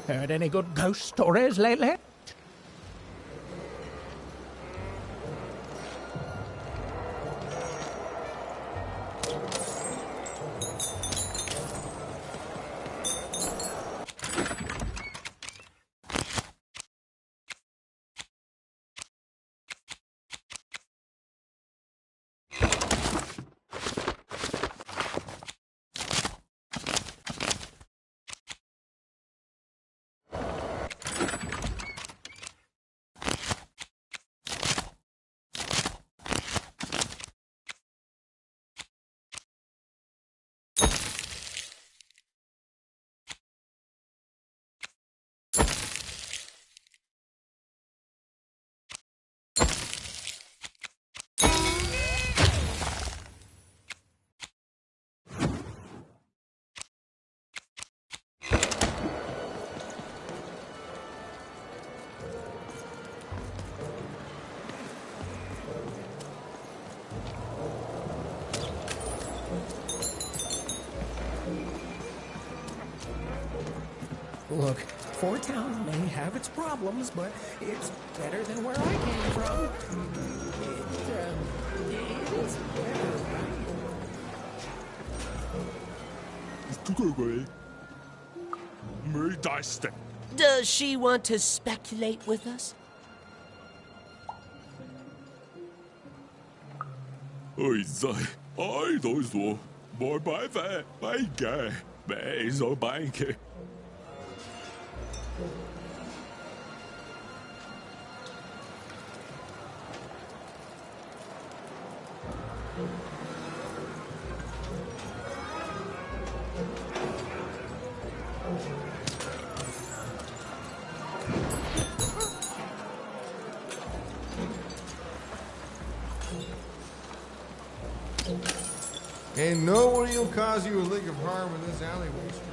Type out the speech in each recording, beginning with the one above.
Heard any good ghost stories lately? Look, Four Towns may have its problems, but it's better than where I came from. It is better, right? Does she want to speculate with us? Ôi giời, ôi tôi rồi, mỗi bài về, bài ghê, mẹ rồi bài kìa. And nobody will cause you a lick of harm in this alleyway, stranger.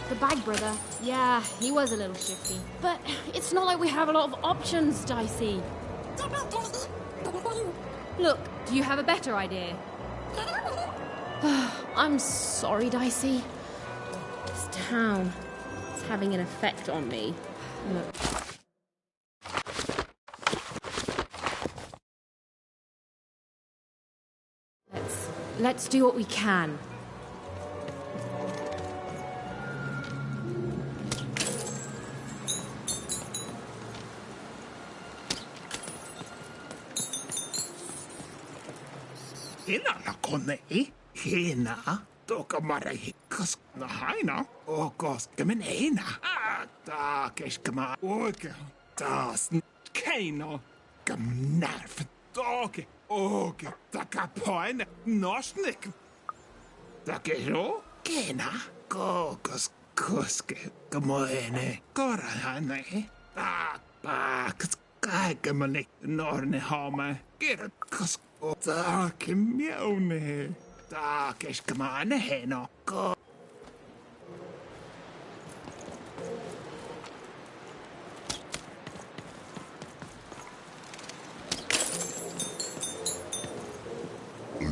The bag brother, yeah, he was a little shifty. But it's not like we have a lot of options, Dicey. Look, do you have a better idea? I'm sorry, Dicey. This town is having an effect on me. Look. Let's do what we can. Inana kone, hina, toka marahikos na haina, o koskemen hina. Ta keskema oikein, taas keino, kam nerv, toke, oke, takapoine, nosnik. Takero, kena, kokos, koske, kamoene, korahane, paaks, kaikemani, norne home, kirkos. Taake miaune. Taakeskamaane heno.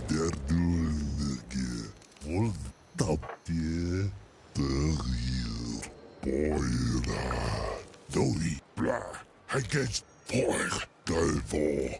Der duellige voltapje terug. Boira. Doi. Bla. Hij kent poig. Duivel.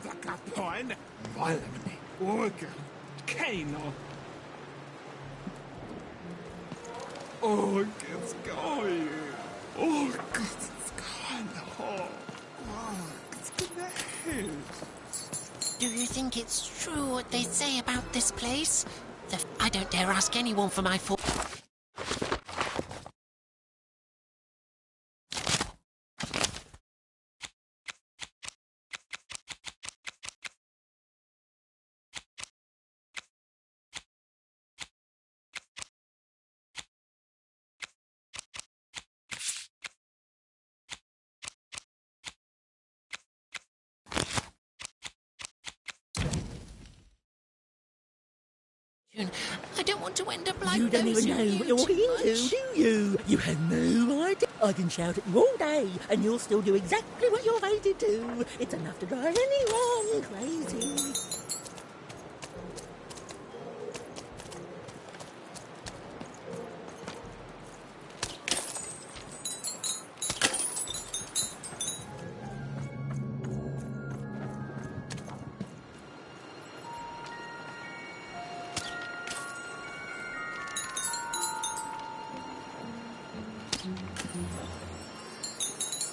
Vakapoin, valmeni, oikein, keino. Oikein skoj, oikein skoj, Do you think it's true what they say about this place? I don't dare ask anyone for my full... I don't want to end up like You don't those even know what you're YouTube into, much. do you? You have no idea. I can shout at you all day, and you'll still do exactly what you're fated to. It's enough to drive anyone crazy.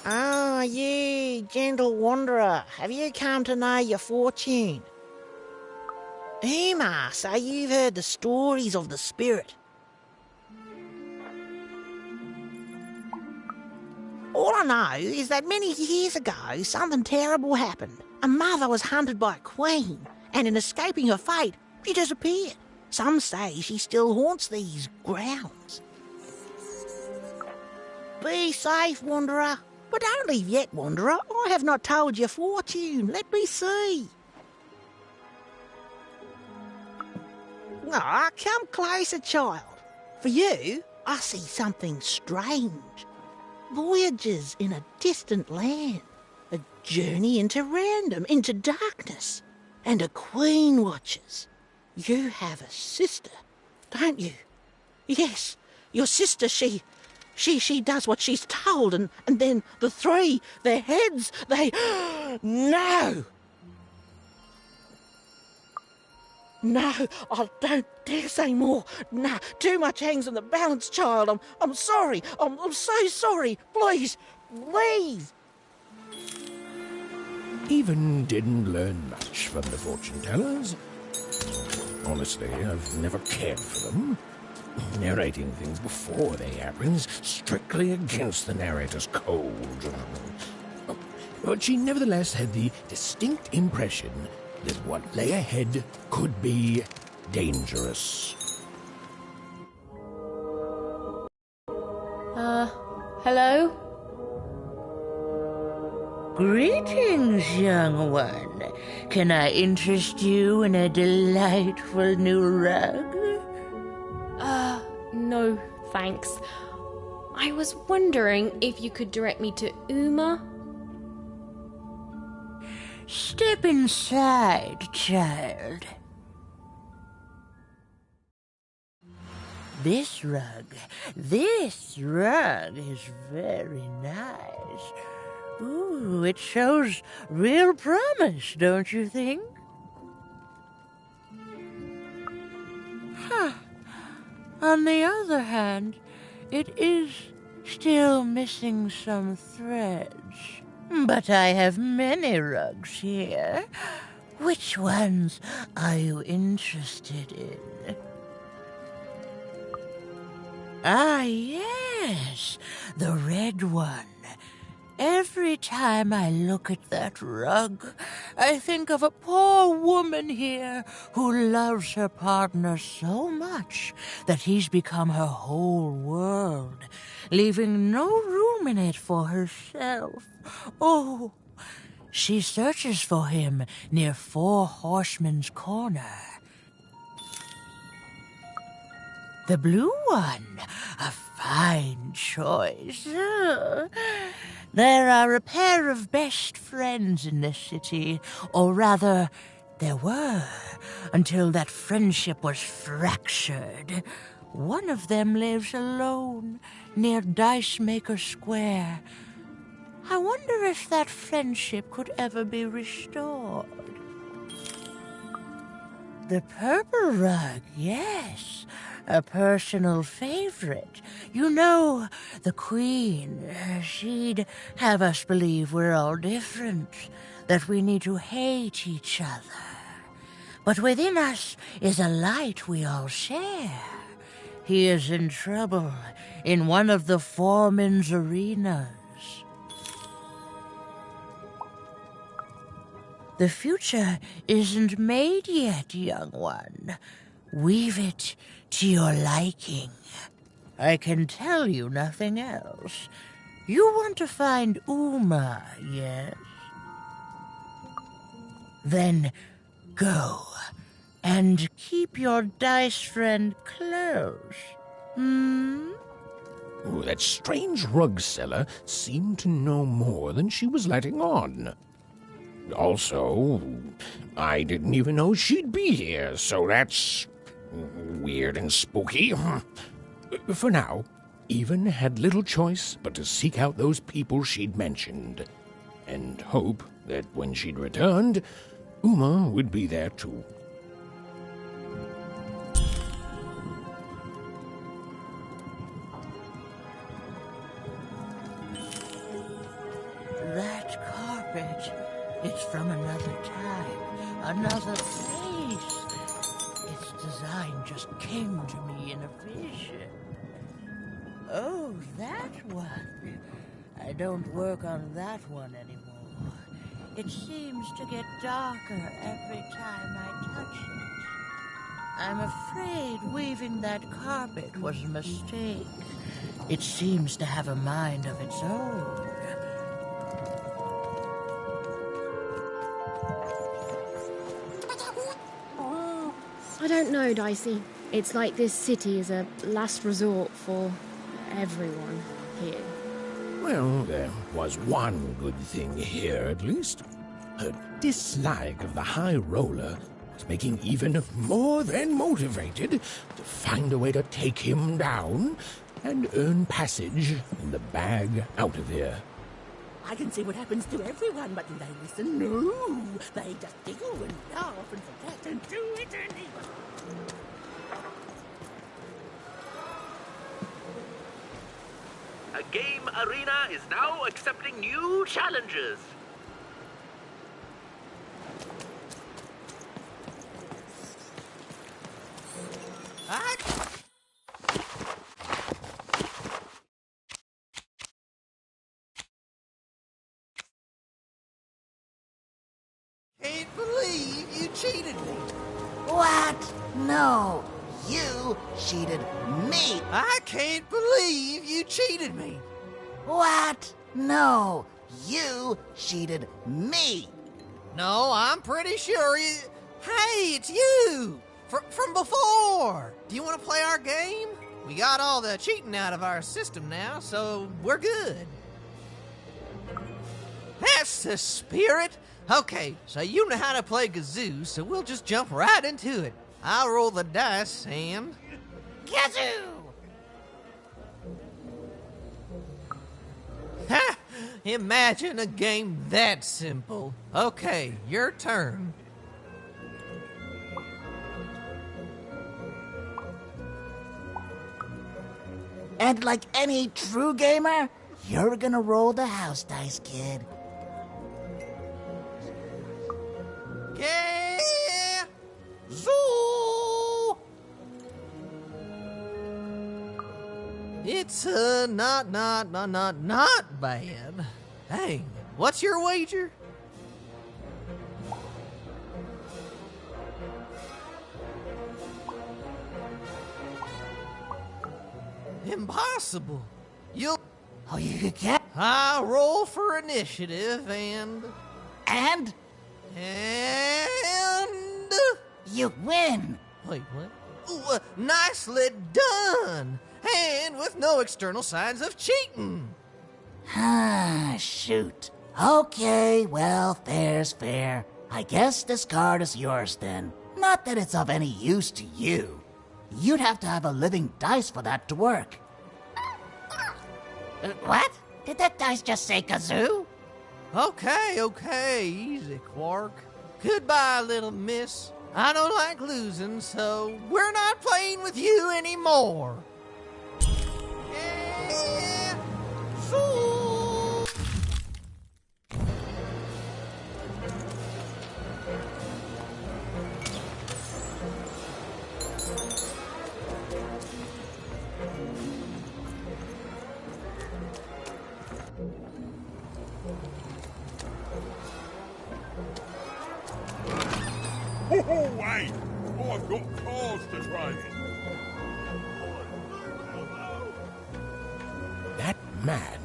Ah, you, gentle wanderer, have you come to know your fortune? Uma, so you've heard the stories of the spirit. All I know is that many years ago, something terrible happened. A mother was hunted by a queen, and in escaping her fate, she disappeared. Some say she still haunts these grounds. Be safe, wanderer. But don't leave yet, wanderer. I have not told your fortune. Let me see. Ah, come closer, child. For you, I see something strange. Voyages in a distant land. A journey into random, into darkness. And a queen watches. You have a sister, don't you? Yes, your sister, she does what she's told, and then the three, their heads, they... No! No, I don't dare say more. No, too much hangs on the balance, child. I'm sorry. I'm so sorry. Please, leave. Even didn't learn much from the fortune tellers. Honestly, I've never cared for them. Narrating things before they happens, strictly against the narrator's code. But she nevertheless had the distinct impression that what lay ahead could be dangerous. Hello? Greetings, young one. Can I interest you in a delightful new rug? No, thanks. I was wondering if you could direct me to Uma. Step inside, child. This rug is very nice. Ooh, it shows real promise, don't you think? Huh. On the other hand, it is still missing some threads. But I have many rugs here. Which ones are you interested in? Ah, yes, the red one. Every time I look at that rug, I think of a poor woman here who loves her partner so much that he's become her whole world, leaving no room in it for herself. Oh, she searches for him near Four Horsemen's Corner. The blue one, a fine choice. There are a pair of best friends in this city, or rather, there were, until that friendship was fractured. One of them lives alone near Dice Maker Square. I wonder if that friendship could ever be restored. The purple rug, yes. A personal favorite. You know, the Queen, she'd have us believe we're all different, that we need to hate each other. But within us is a light we all share. He is in trouble in one of the foreman's arenas. The future isn't made yet, young one. Weave it to your liking. I can tell you nothing else. You want to find Uma, yes? Then go and keep your dice friend close. Oh, that strange rug seller seemed to know more than she was letting on. Also, I didn't even know she'd be here, so that's weird and spooky. For now, Even had little choice but to seek out those people she'd mentioned, and hope that when she'd returned, Uma would be there too. That carpet, it's from another time, another place. Its design just came to me in a vision. Oh, that one. I don't work on that one anymore. It seems to get darker every time I touch it. I'm afraid weaving that carpet was a mistake. It seems to have a mind of its own. I don't know, Dicey. It's like this city is a last resort for everyone here. Well, there was one good thing here, at least. Her dislike of the High Roller was making Even more than motivated to find a way to take him down and earn passage in the bag out of here. I can see what happens to everyone, but do they listen? No. They just giggle and laugh and forget and do it anyway. A game arena is now accepting new challenges. Can't believe you cheated me. What? No, you cheated me. I can't believe you cheated me. What? No, you cheated me. No, I'm pretty sure you... Hey, it's you! From before! Do you want to play our game? We got all the cheating out of our system now, so we're good. That's the spirit! Okay, so you know how to play Gazoo, so we'll just jump right into it. I'll roll the dice and... Gazoo! Ha! Imagine a game that simple. Okay, your turn. And like any true gamer, you're gonna roll the house dice, kid. Yeah! Zoo! It's not bad. Dang, what's your wager? Impossible. You'll... Oh, you can't. I roll for initiative and... And? And... You win. Wait, what? Ooh, nicely done! And with no external signs of cheating. Ah, shoot. Okay, well, fair's fair. I guess this card is yours then. Not that it's of any use to you. You'd have to have a living dice for that to work. What? Did that dice just say kazoo? Okay, easy, Quark. Goodbye, little miss. I don't like losing, so we're not playing with you anymore. Yeah. Oh, wait! I've got cars to train. That man.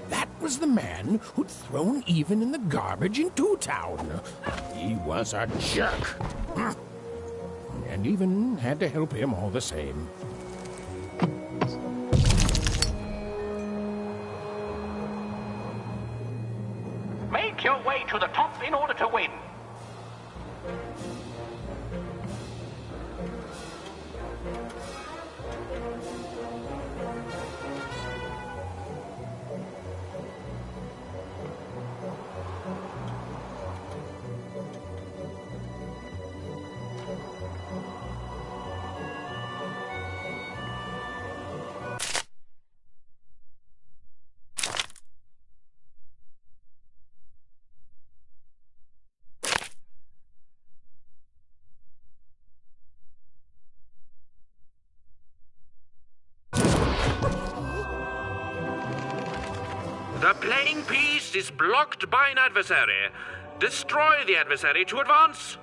That was the man who'd thrown Even in the garbage in Two Town. He was a jerk. And Even had to help him all the same. Make your way to the top in order to win. The playing piece is blocked by an adversary. Destroy the adversary to advance.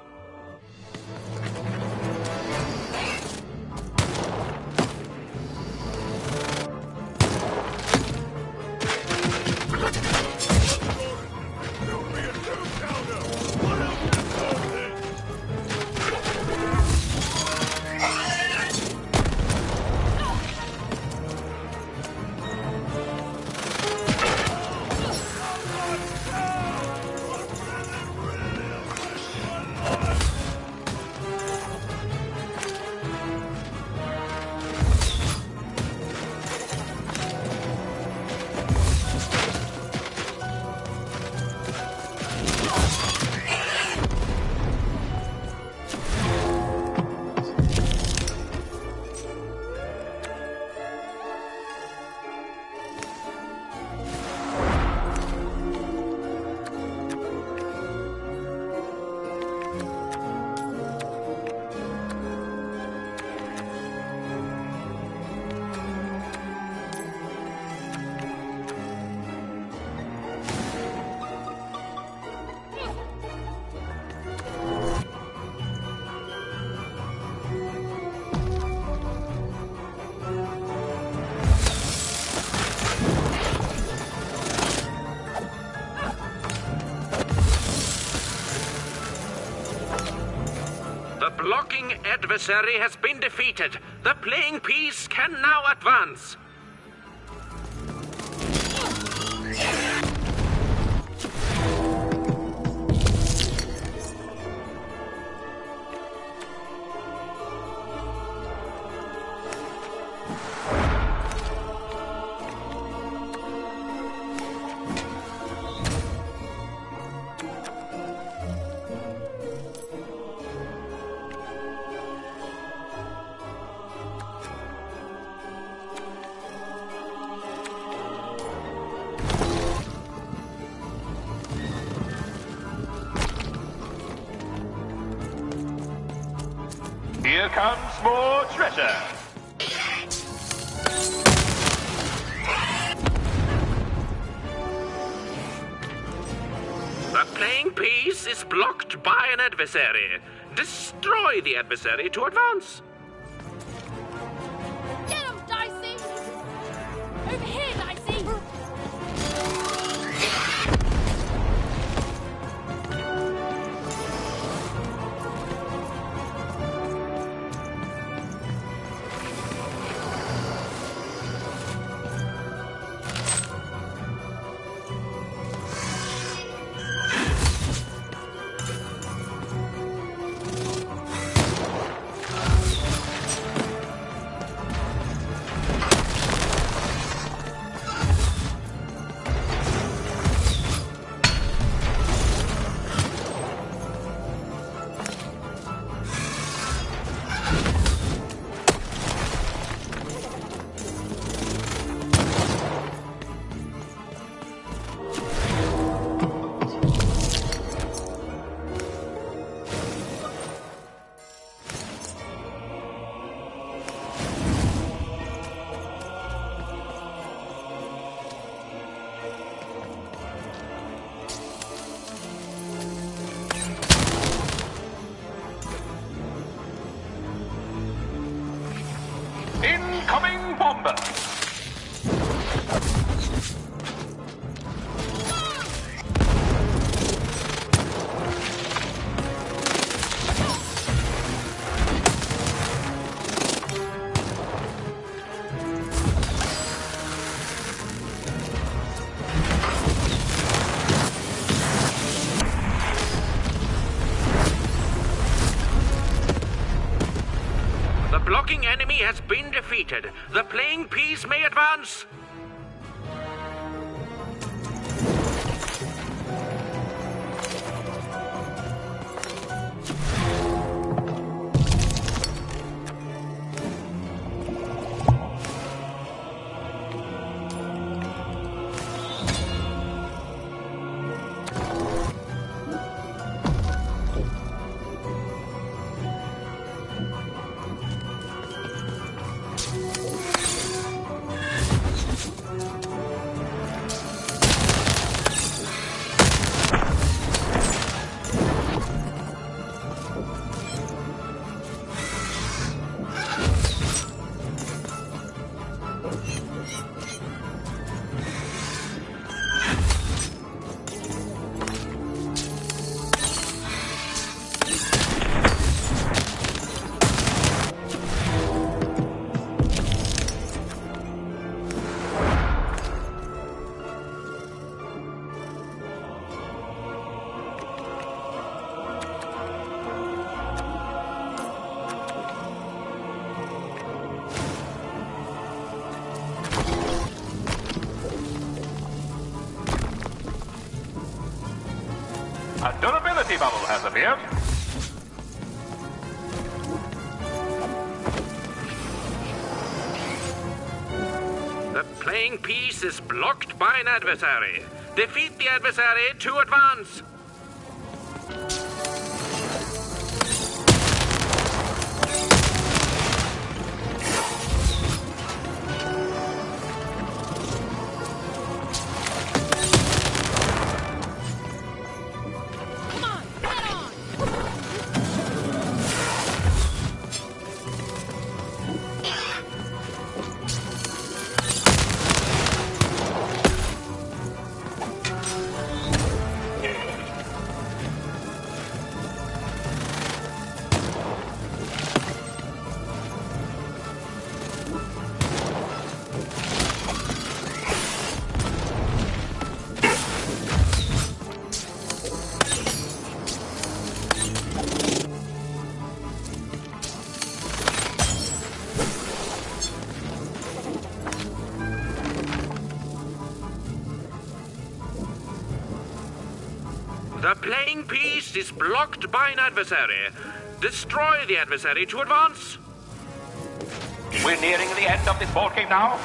The blocking adversary has been defeated. The playing piece can now advance. comes more treasure. The playing piece is blocked by an adversary. Destroy the adversary to advance. Get him, Dicey! Over here, Dicey! Incoming bomber. The blocking enemy has been defeated. The playing piece may advance. A durability bubble has appeared. The playing piece is blocked by an adversary. Defeat the adversary to advance. The playing piece is blocked by an adversary. Destroy the adversary to advance. We're nearing the end of this ball game now.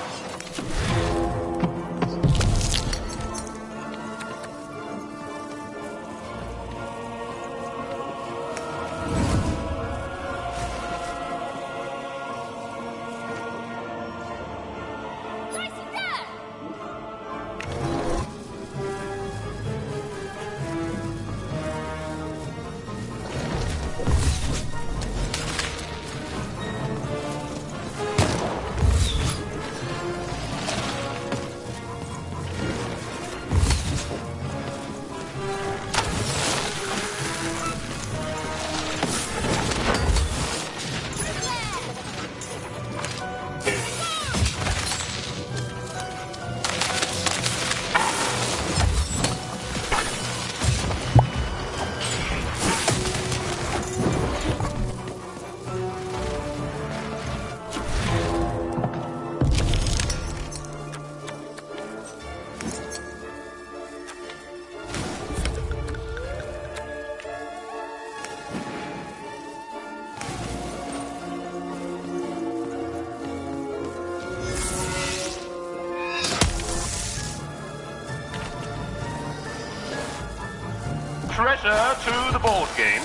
treasure to the board game.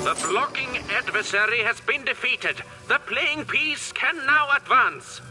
The blocking adversary has been defeated. The playing piece can now advance.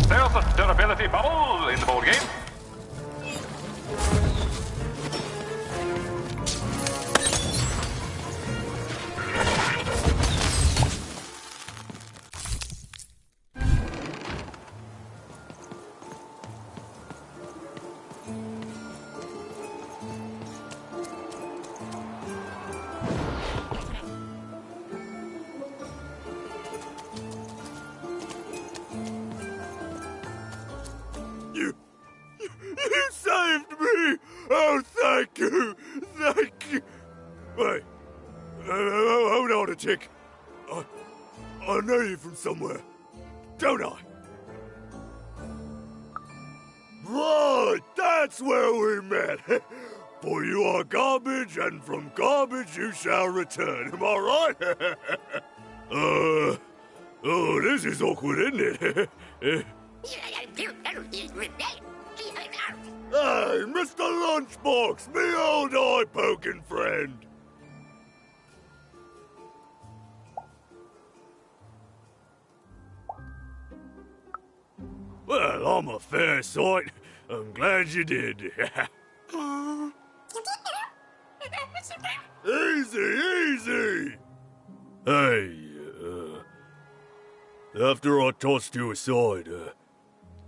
There's a durability bubble in the board game. You saved me! Oh, thank you! Thank you! Wait, hold on a tick. I know you from somewhere, don't I? Right, that's where we met. For you are garbage, and from garbage you shall return. Am I right? Oh, this is awkward, isn't it? Hey, Mr. Lunchbox, me old eye-poking friend. Well, I'm a fair sight. I'm glad you did. Easy. Hey, after I tossed you aside,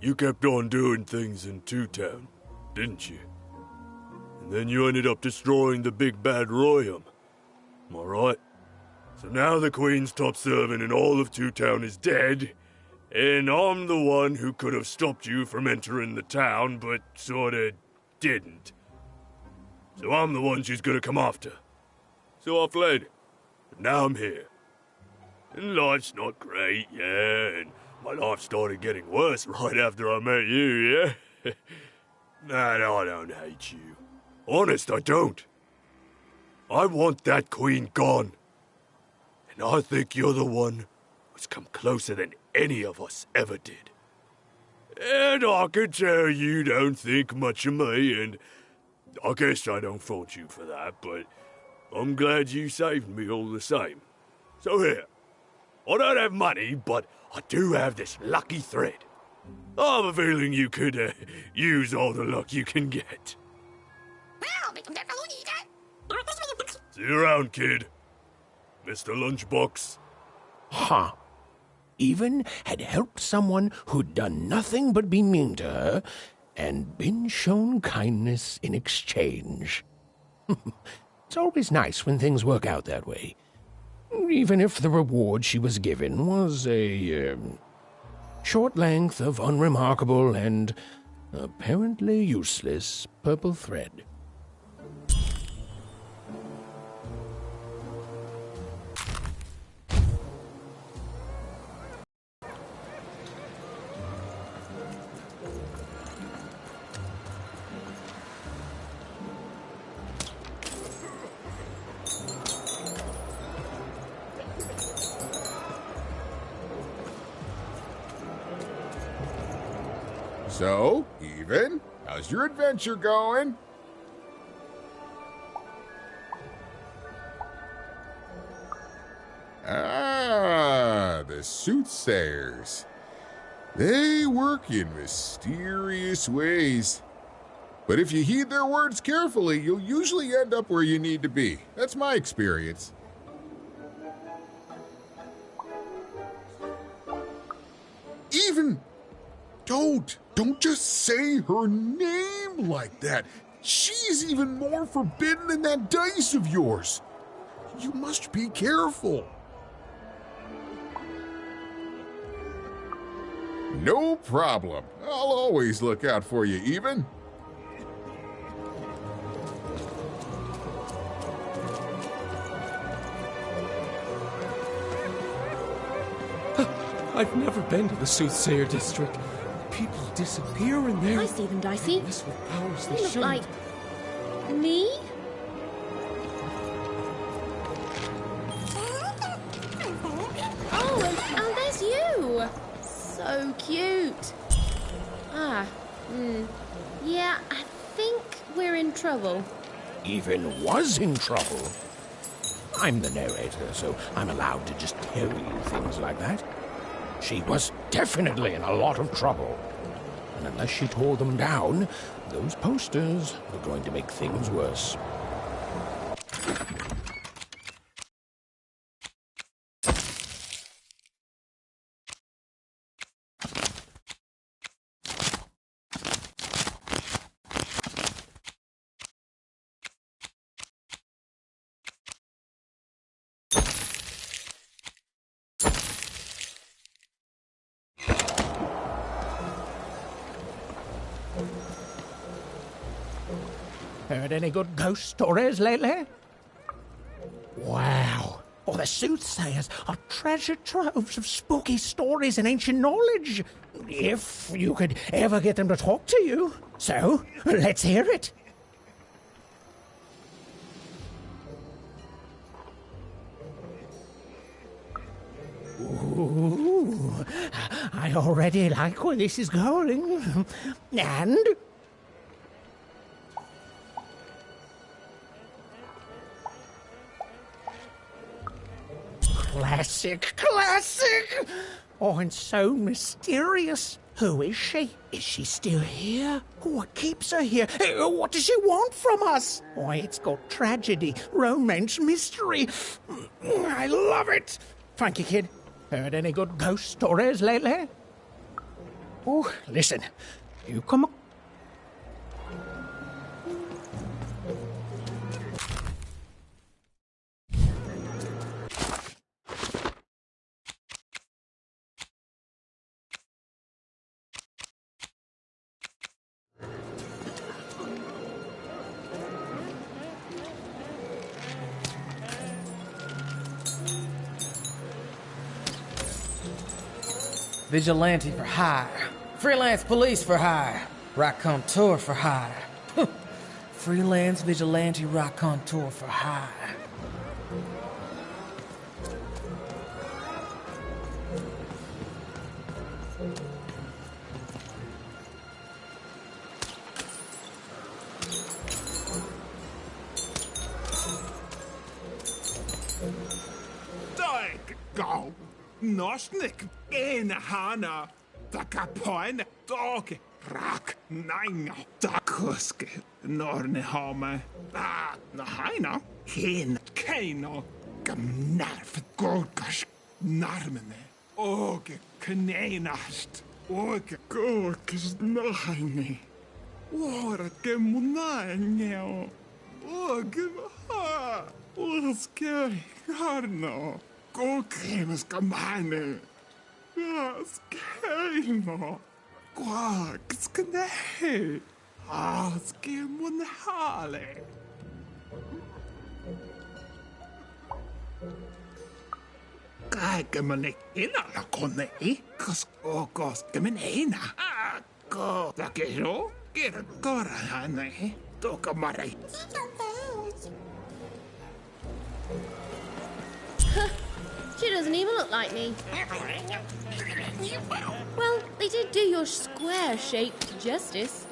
you kept on doing things in Two Town, didn't you? And then you ended up destroying the big bad Royum. Am I right? So now the Queen's top servant in all of Two Town is dead, and I'm the one who could have stopped you from entering the town, but sorta didn't. So I'm the one she's gonna come after. So I fled. But now I'm here. And life's not great, yeah, and my life started getting worse right after I met you, yeah? Man, I don't hate you. Honest, I don't. I want that queen gone. And I think you're the one who's come closer than any of us ever did. And I can tell you don't think much of me, and I guess I don't fault you for that, but I'm glad you saved me all the same. So here, I don't have money, but I do have this lucky thread. I have a feeling you could use all the luck you can get. See you around, kid. Mr. Lunchbox. Ha! Even had helped someone who'd done nothing but be mean to her, and been shown kindness in exchange. It's always nice when things work out that way, even if the reward she was given was a short length of unremarkable and apparently useless purple thread. So, Even, how's your adventure going? Ah, the soothsayers. They work in mysterious ways. But if you heed their words carefully, you'll usually end up where you need to be. That's my experience. Even, don't just say her name like that. She's even more forbidden than that dice of yours. You must be careful. No problem. I'll always look out for you, Even. I've never been to the Soothsayer District. People disappear in there. I see them, Dicey. This with powers They they look shouldn't. like... me? Oh, and there's you! So cute. Yeah, I think we're in trouble. Even was in trouble. I'm the narrator, so I'm allowed to just tell you things like that. She was definitely in a lot of trouble. And unless she tore them down, those posters were going to make things worse. Heard any good ghost stories lately? Wow. Oh, the soothsayers are treasure troves of spooky stories and ancient knowledge. If you could ever get them to talk to you. So, let's hear it. Ooh, I already like where this is going. And... Classic! Oh, and so mysterious. Who is she? Is she still here? What keeps her here? What does she want from us? Oh, it's got tragedy, romance, mystery. I love it. Thank you, kid. Heard any good ghost stories lately? Oh, listen. You come... Vigilante for hire. Freelance police for hire. Raconteur for hire. Freelance vigilante raconteur for hire. Go. Nosnik en hana. Takapoin dog. Rak nine. Dakuske. Norne hame. Na haina. Hin Kneino. Gymnarf gorgash narmene. Oge kneinast. Oge gorgash naine. Ora gemunaineo. Oge ha. Oske harno. Gorgemas gamane. Askeino. Gorgskne. Aske munhale. Kaikemane inalla konei, koskemena. Ko takero, kirkorahane, tokamare. She doesn't even look like me. Well, they did do your square shape justice.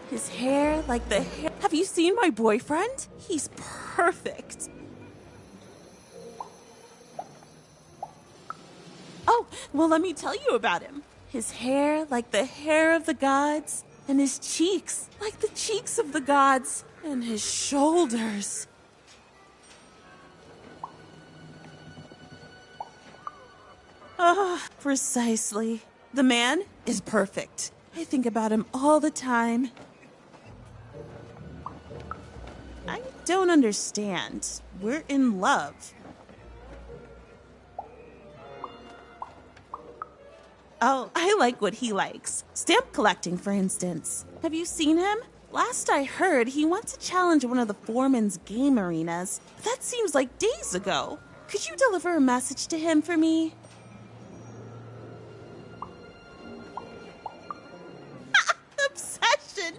His hair like the hair. Have you seen my boyfriend? He's perfect. Oh, well, let me tell you about him. His hair like the hair of the gods, and his cheeks like the cheeks of the gods, and his shoulders. Ah, precisely. The man is perfect. I think about him all the time. I don't understand. We're in love. Oh, I like what he likes. Stamp collecting, for instance. Have you seen him? Last I heard, he wants to challenge one of the foreman's game arenas. But that seems like days ago. Could you deliver a message to him for me? Obsession!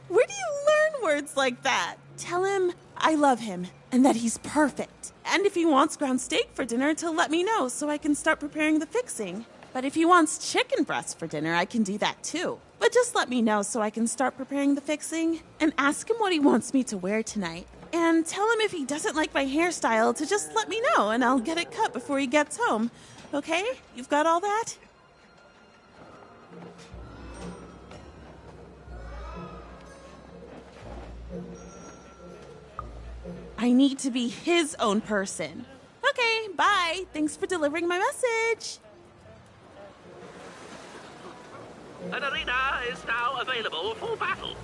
Where do you learn words like that? Tell him I love him and that he's perfect. And if he wants ground steak for dinner, to let me know so I can start preparing the fixing. But if he wants chicken breast for dinner, I can do that too. But just let me know so I can start preparing the fixing. And ask him what he wants me to wear tonight. And tell him if he doesn't like my hairstyle to just let me know and I'll get it cut before he gets home. Okay? You've got all that? I need to be his own person. Okay, bye. Thanks for delivering my message. An arena is now available for battle.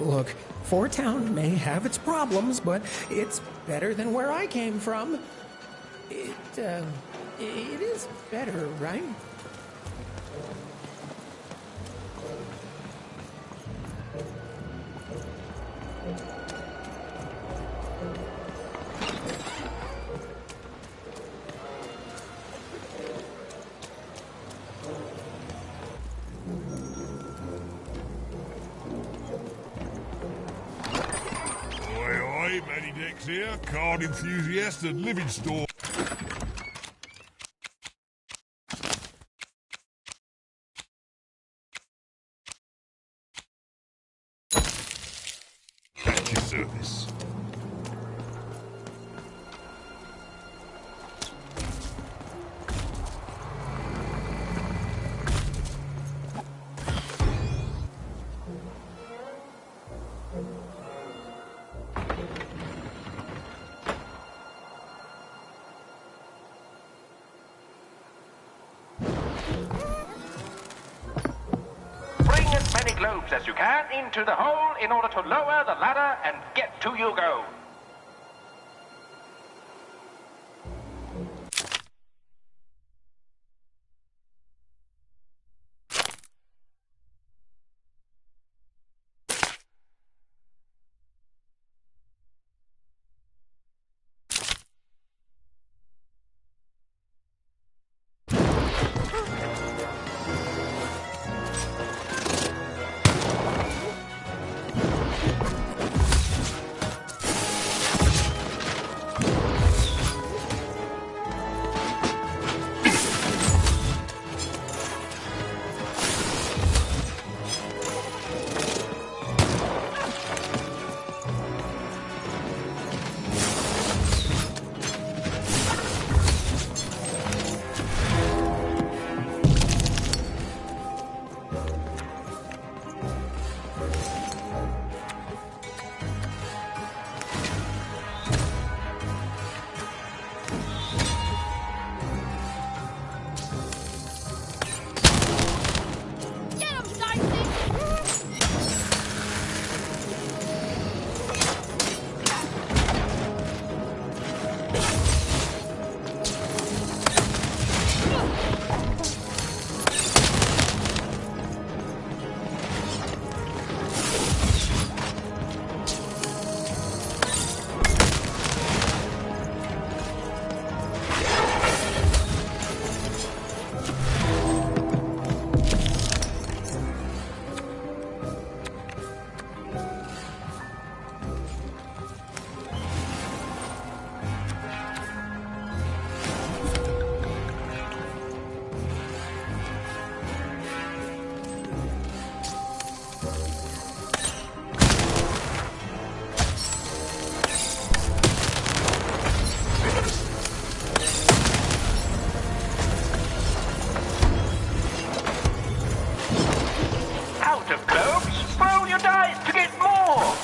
Look, Fort Town may have its problems, but it's better than where I came from. It is better, right? Matty Dex here, card enthusiast and living store. service. Bring as many globes as you can into the hole in order to lower the ladder and get to your goal. Out of globes, roll your dice to get more.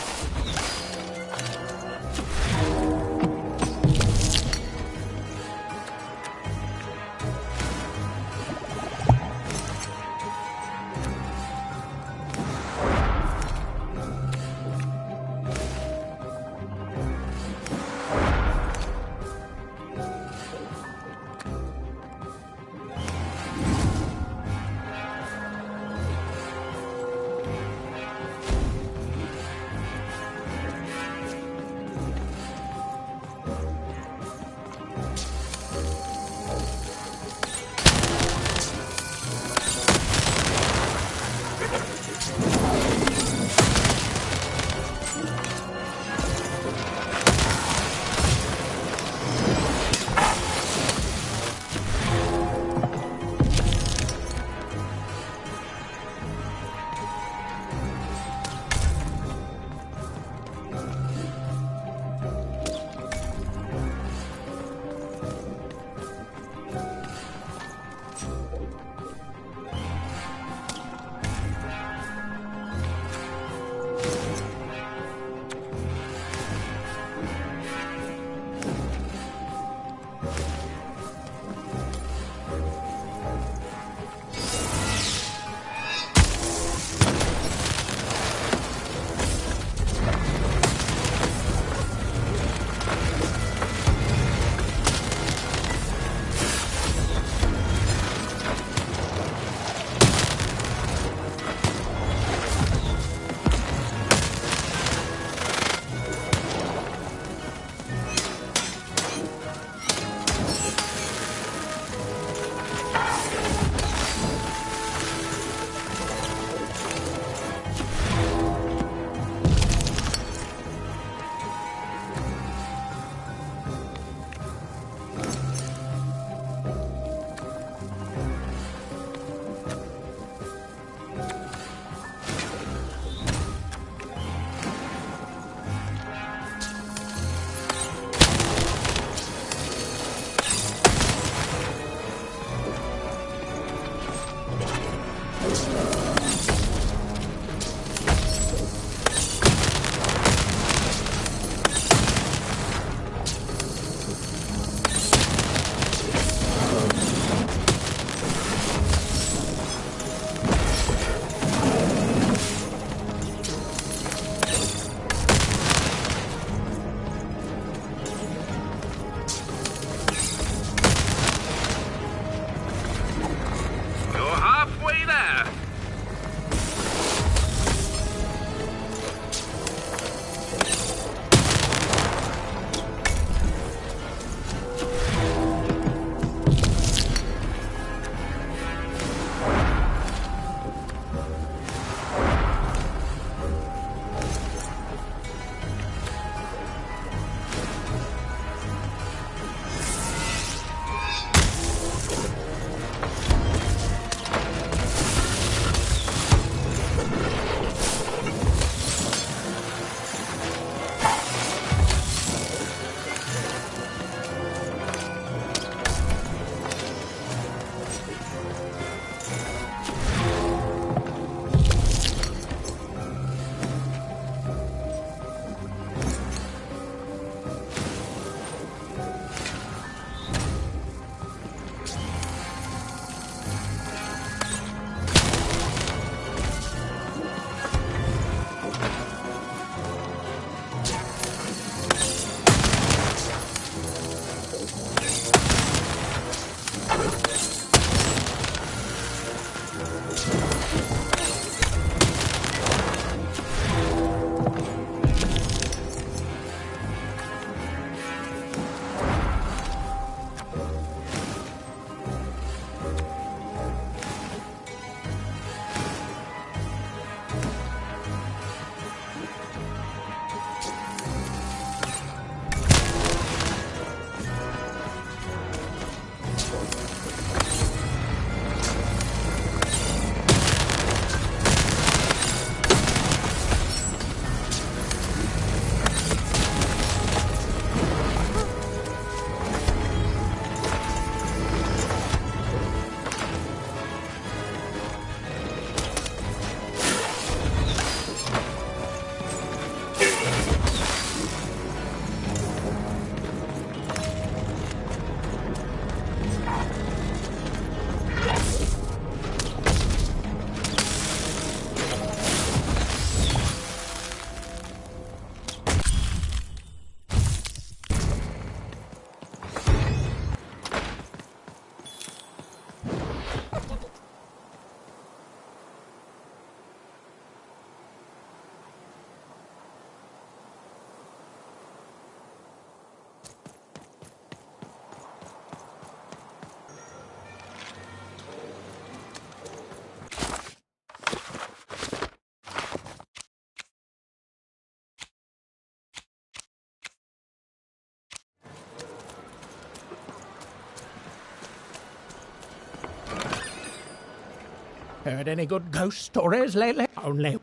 Heard any good ghost stories lately? Only...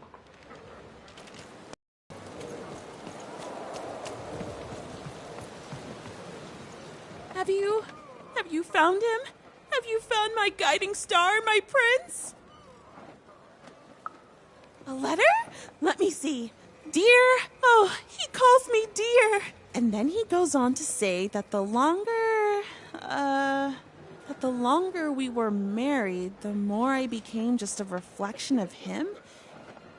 Have you found him? Have you found my guiding star, my prince? A letter? Let me see. Dear, oh, he calls me dear. And then he goes on to say that the longer we were married, the more I became just a reflection of him,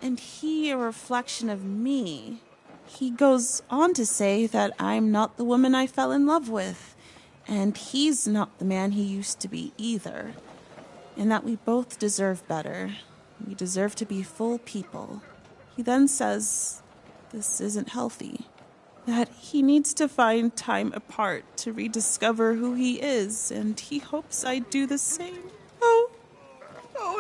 and he a reflection of me. He goes on to say that I'm not the woman I fell in love with, and he's not the man he used to be either, and that we both deserve better. We deserve to be full people. He then says this isn't healthy, that he needs to find time apart to rediscover who he is, and he hopes I do the same. Oh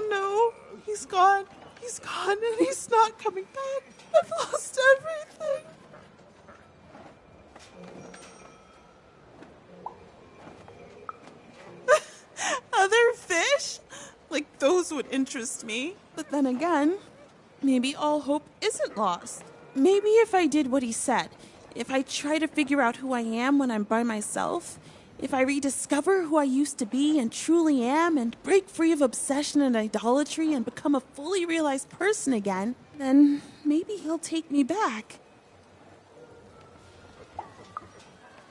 no, he's gone, and he's not coming back. I've lost everything. Other fish? Like, those would interest me. But then again, maybe all hope isn't lost. Maybe if I did what he said, if I try to figure out who I am when I'm by myself, if I rediscover who I used to be and truly am and break free of obsession and idolatry and become a fully realized person again, then maybe he'll take me back.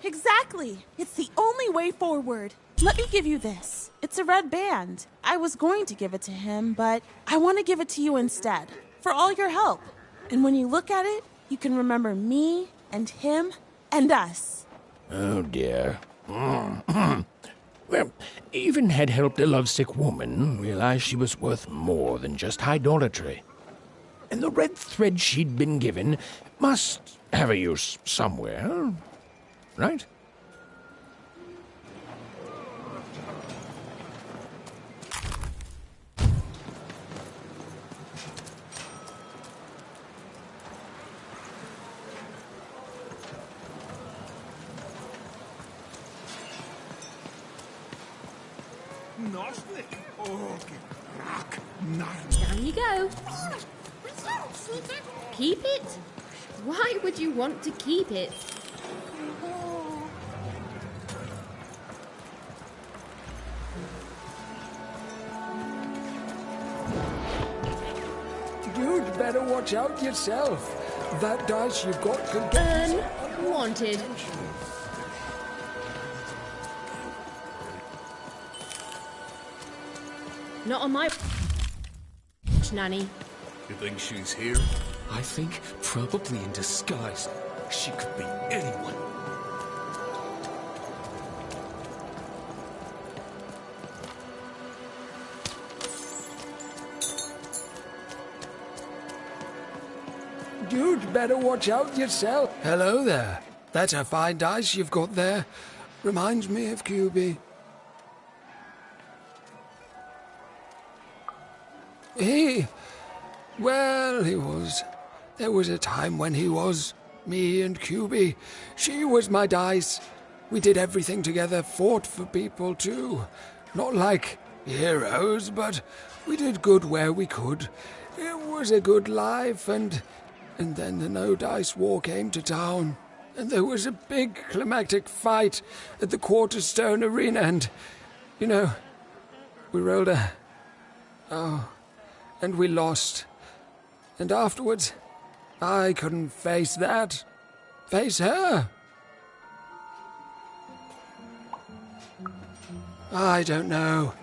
Exactly. It's the only way forward. Let me give you this. It's a red band. I was going to give it to him, but I want to give it to you instead, for all your help. And when you look at it, you can remember me and him and us. Oh, dear. Well, even had helped a lovesick woman realize she was worth more than just idolatry. And the red thread she'd been given must have a use somewhere, right? Down you go. Keep it? Why would you want to keep it? You'd better watch out yourself. That dice you've got could get... Unwanted. Not on my... Nanny. You think she's here? I think probably in disguise. She could be anyone. You'd better watch out yourself. Hello there. That's a fine dice you've got there. Reminds me of QB. He was. There was a time when he was. Me and QB. She was my dice. We did everything together, fought for people too. Not like heroes, but we did good where we could. It was a good life, and then the No Dice War came to town. And there was a big climactic fight at the Quarterstone Arena, and, you know, we rolled a... Oh... And we lost. And afterwards, I couldn't face that. Face her. I don't know.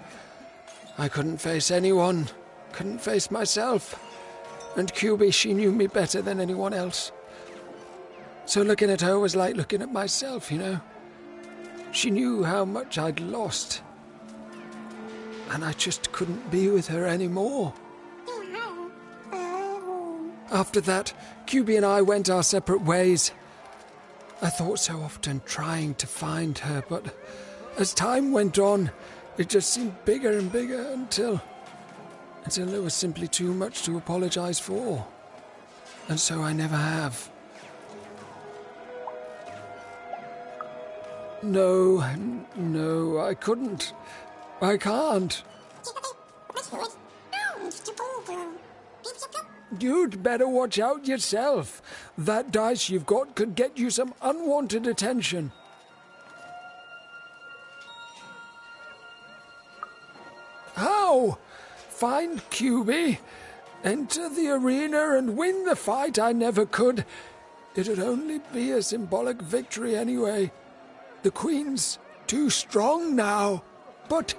I couldn't face anyone. Couldn't face myself. And QB, she knew me better than anyone else. So looking at her was like looking at myself, you know. She knew how much I'd lost. And I just couldn't be with her anymore. After that, QB and I went our separate ways. I thought so often trying to find her, but as time went on, it just seemed bigger and bigger until there was simply too much to apologize for. And so I never have. No, I couldn't. I can't. You'd better watch out yourself. That dice you've got could get you some unwanted attention. How? Find QB, enter the arena and win the fight I never could. It'd only be a symbolic victory anyway. The Queen's too strong now. But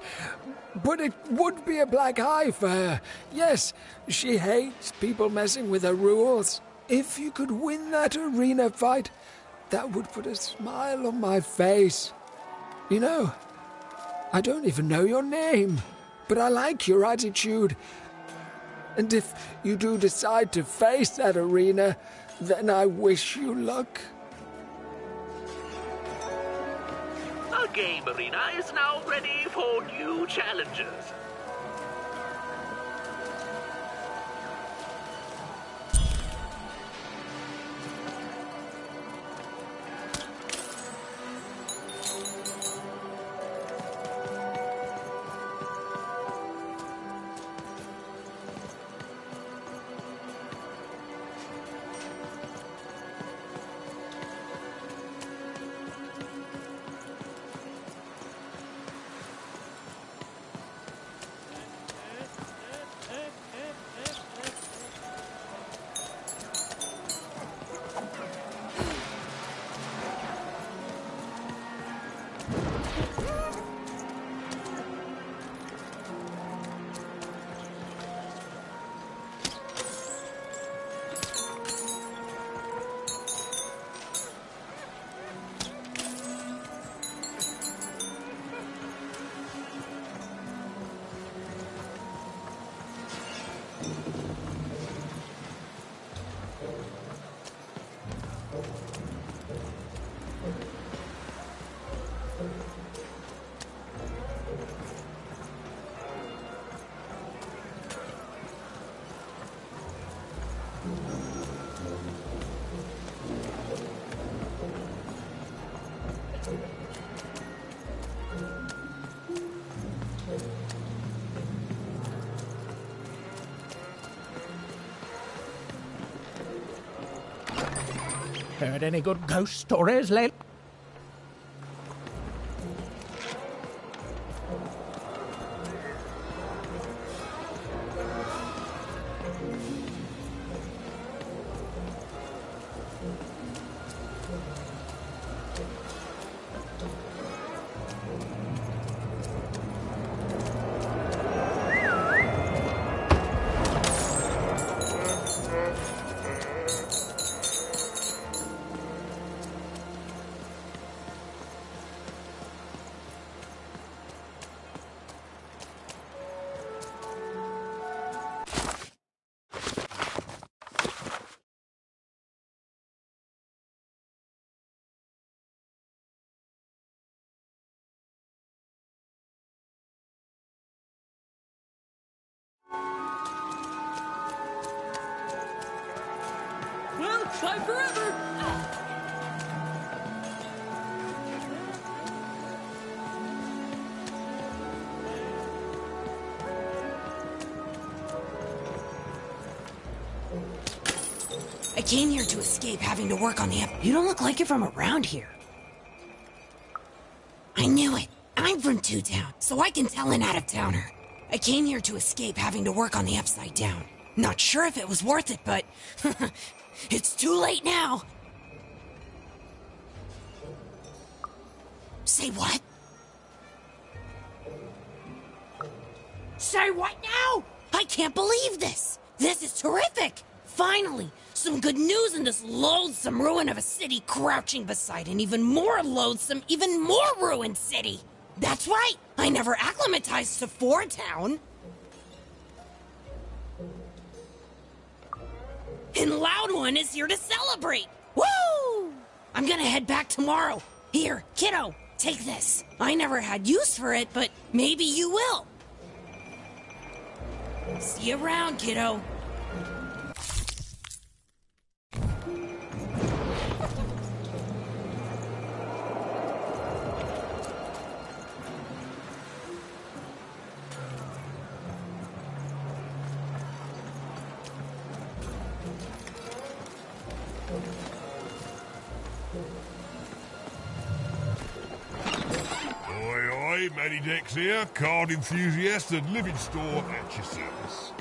it would be a black eye for her. Yes, she hates people messing with her rules. If you could win that arena fight, that would put a smile on my face. You know, I don't even know your name, but I like your attitude. And if you do decide to face that arena, then I wish you luck. Our game arena is now ready for new challengers. Heard any good ghost stories lately? Well, bye forever! I came here to escape having to work on the app. You don't look like you're from around here. I knew it. I'm from Two Town, so I can tell an out-of-towner. I came here to escape having to work on the Upside Down. Not sure if it was worth it, but it's too late now. Say what? Say what now? I can't believe this. This is terrific. Finally, some good news in this loathsome ruin of a city crouching beside an even more loathsome, even more ruined city. That's right. I never acclimatized to Four Town. And Loud One is here to celebrate! Woo! I'm gonna head back tomorrow. Here, kiddo, take this. I never had use for it, but maybe you will. See you around, kiddo. Oi, Matty Dex here, card enthusiast and living store at your service.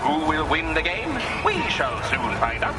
Who will win the game? We shall soon find out.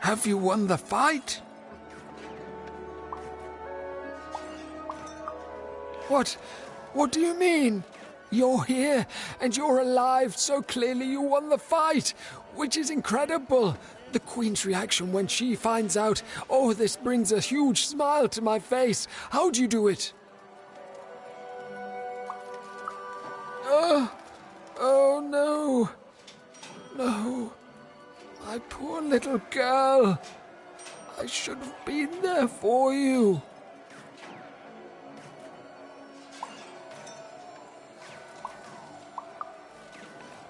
Have you won the fight? What? What do you mean? You're here, and you're alive, so clearly you won the fight, which is incredible. The Queen's reaction when she finds out, oh, this brings a huge smile to my face. How'd you do it? Oh no. No. My poor little girl. I should have been there for you.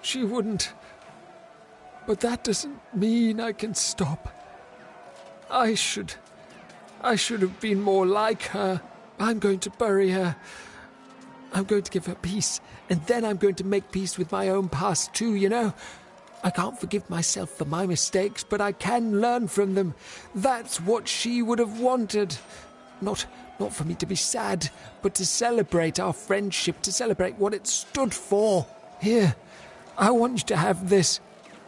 She wouldn't. But that doesn't mean I can stop. I should have been more like her. I'm going to bury her. I'm going to give her peace, and then I'm going to make peace with my own past too, you know? I can't forgive myself for my mistakes, but I can learn from them. That's what she would have wanted. Not for me to be sad, but to celebrate our friendship, to celebrate what it stood for. Here, I want you to have this.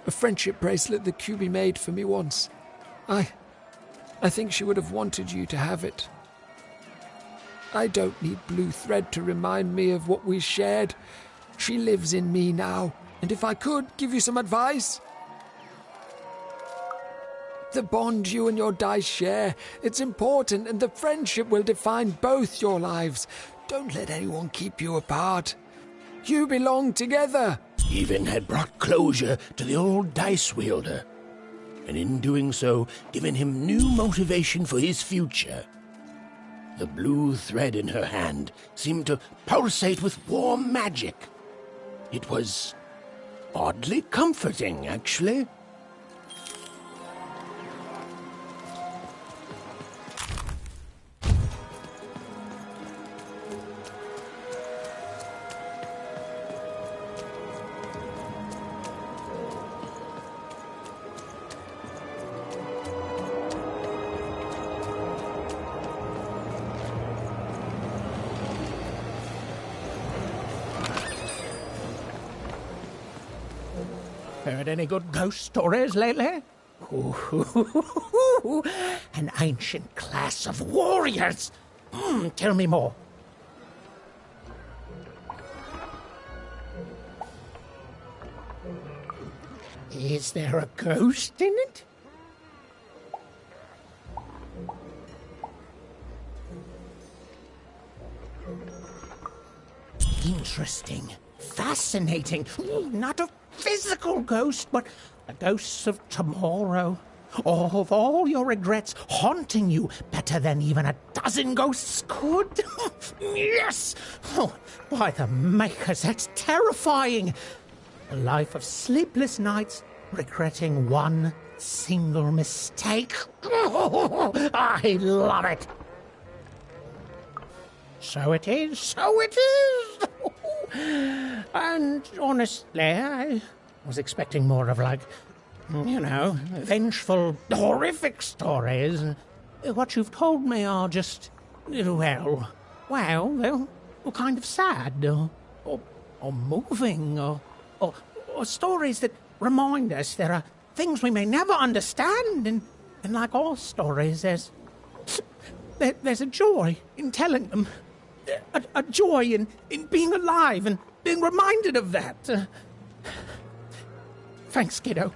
A friendship bracelet that QB made for me once. I think she would have wanted you to have it. I don't need blue thread to remind me of what we shared. She lives in me now, and if I could give you some advice... The bond you and your dice share, it's important, and the friendship will define both your lives. Don't let anyone keep you apart. You belong together. Stephen had brought closure to the old dice wielder, and in doing so, given him new motivation for his future. The blue thread in her hand seemed to pulsate with warm magic. It was oddly comforting, actually. Heard any good ghost stories lately? Ooh, an ancient class of warriors. Tell me more. Is there a ghost in it? Interesting. Fascinating. Not a physical ghost, but a ghost of tomorrow. Or of all your regrets haunting you better than even a dozen ghosts could. Yes! Oh, by the makers, that's terrifying. A life of sleepless nights, regretting one single mistake. Oh, I love it. So it is, so it is. And honestly, I was expecting more of, like, you know, vengeful, horrific stories. What you've told me are just, well, they're kind of sad, or moving, or stories that remind us there are things we may never understand, and like all stories, there's a joy in telling them. A joy in being alive and being reminded of that. Thanks, kiddo.